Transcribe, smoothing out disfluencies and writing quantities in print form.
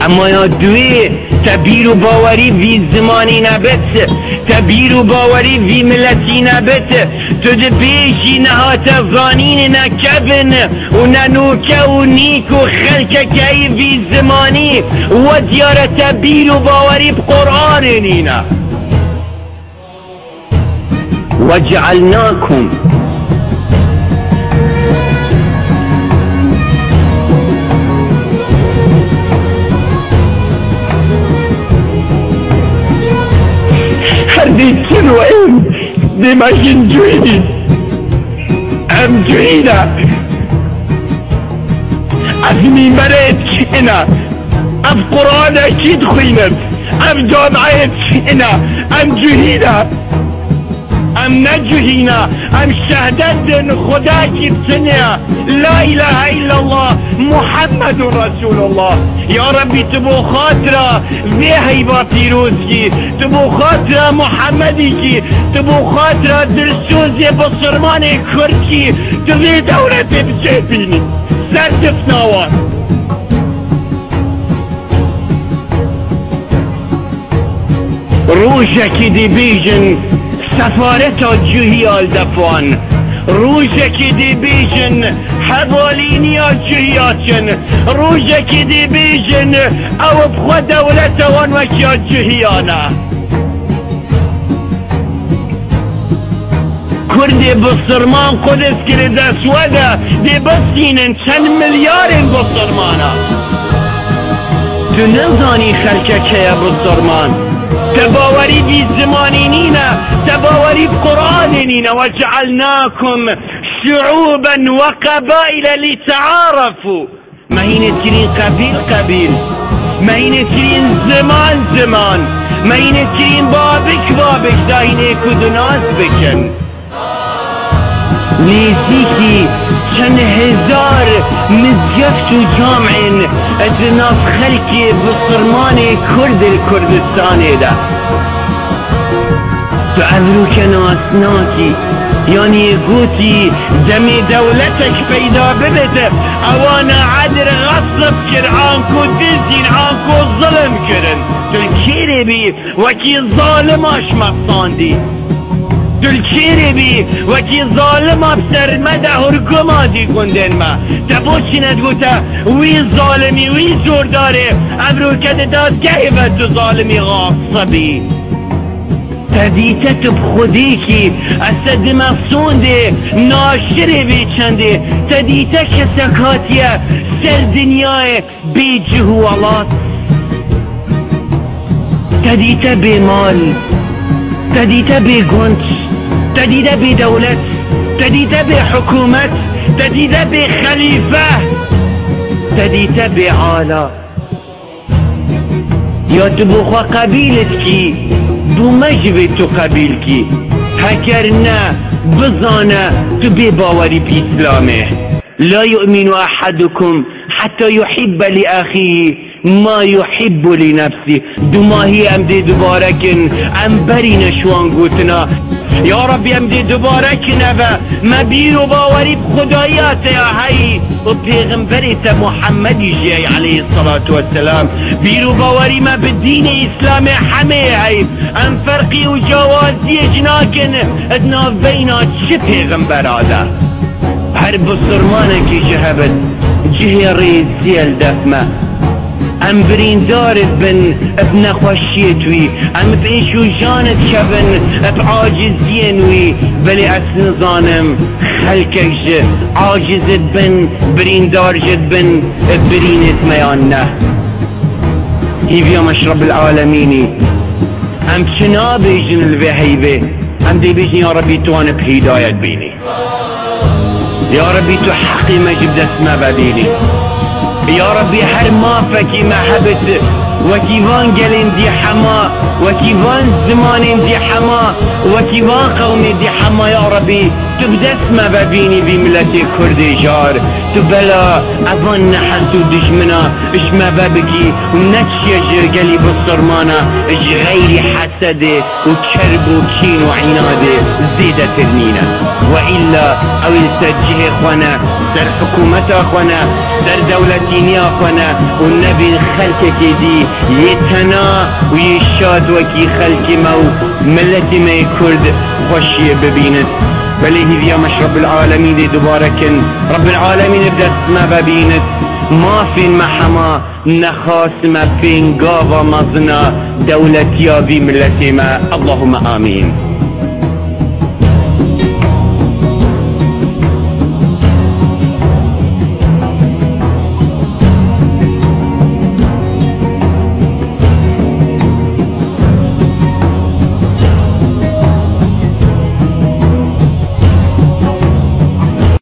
اما یا دوی تبیر و باوری وی زمانی نبت، تبیر و باوری وی ملتی نبت. تو ده پیشی نهات افغانین نکبن و ننوکه و نیک و خلکه که وی زمانی و دیار تبیر و باوری بقرآن نینا. وجعلناكم هرديتين وين دي ماشين جويني ام جوينة افني مريت هنا ام قرآن اكيد خوينت ام جامعة هنا ام جوهينة ام نجوهينة ام شهدت خدا کی بسنه لا اله الا الله محمد رسول الله. یا ربی تبو خاطره وی حیبا پیروز کی، تبو خاطره محمدی کی، تبو خاطره دلسوزی بسرمان کرد کی، توی دولت بچه بینی سر دفناوان. روشکی دی بیجن سفارت جوهی آلدفان، روشکی دی بیجن حوالینی جوهیاتن، روشکی دی بیجن او بخوا دولت وان وکی جوهیانا. کردی بسرمان قدس کرد اسوده دی بسینن چند میلیارد بسرمانا. تو نزانی خلکه که بسرمان تباوري بزماني نينا، تباوري بقرآن نينا. وجعلناكم شعوبا وقبائل لتعارفوا. ما هي نترين قبيل قبيل، ما هي نترين زمان زمان، ما هي نترين بابك بابك داهيني كدناس بكن. نزيكي چند هزار مزگفت و جامعین ادناف خلکی بسرمان کرد کردستانه ده. تو ابرو کناسناکی یعنی گوتی دمی دولتک پیدا ببته اوانا عدر غصب کر آنکو دزین آنکو ظلم کرن. تو کیره بی وکی ظالماش مقصاندی، دلچیری بی وکی ظالم ابسر مده هرگما دی گندن ما تبو چیند گوتا وی ظالمی وی زور داره امرو کده دادگه و تو ظالمی غاصبی. تدیته تو بخودی کی اسد مفسونده ناشره بی چنده، تدیته که سکاتیه سر دنیای بی جهوالات، تدیته بی مال، تدیته بی گنج، تدیده بی دولت، تدیده بی حکومت، تدیده بی خلیفه، تدیده بی عالا. یا تو بخوا قبیلت کی بو مجبه تو قبیل کی هکر نه بزانه تو بی باوری بی اسلامه. لا یؤمن احدکم حتی یحب لأخیه ما يحب لنفسه. دو ماهی ام دی دوباره کن ام بری نشوان گوتنا. یا ربی ام دی دوباره کنه و ما بیر و باوری خدایات یا حی و پیغمبریت محمدی جی علیه الصلاة والسلام. بیر و باوری ما به دین اسلام همه حی ام فرقی و جوازی جناکن ادنا بینا چه پیغمبر آده. هر بسرمانه که جهبت جه ریزی الدفمه ام بریندارت بن ابن خوشیتوی ام بیشو جانت شبن اب عاجزینوی بلی اصل ظانم خلکش عاجزت بن بریندارجت بن برینت میان نه. هیویا مشرب العالمینی ام چنا بیجن الوحیبه ام دی بیجن یا ربی تو آن بهدایت بینی، یا ربی تو حقی مجب دست ما ببینی، یا ربی هر ما فکی محبت وكيفان قلن دي حما وكيفان زمان دي حما وكيفان قوم دي حما يا ربي تبدا اسمه ببيني بملتي كردي جار تبلا افان نحسو دشمنا اشما ببكي ونتشيج قلي بالصرمانة اش غيري حسده وكرب وكين وعناده زيدة ترمينا وإلا او التجه اخوانا سر حكومة اخوانا سر دولتيني اخوانا والنبي خلقك دي يتنا ويشاد وكي خلق مو ملتي ما كرد خوشي ببينت بلي هذيا مش رب العالمين دي دوباركن رب العالمين بدأ ما ببينت ما فين محما نخاس ما فين قابا مظنا دولتي بملتي ما اللهم آمين.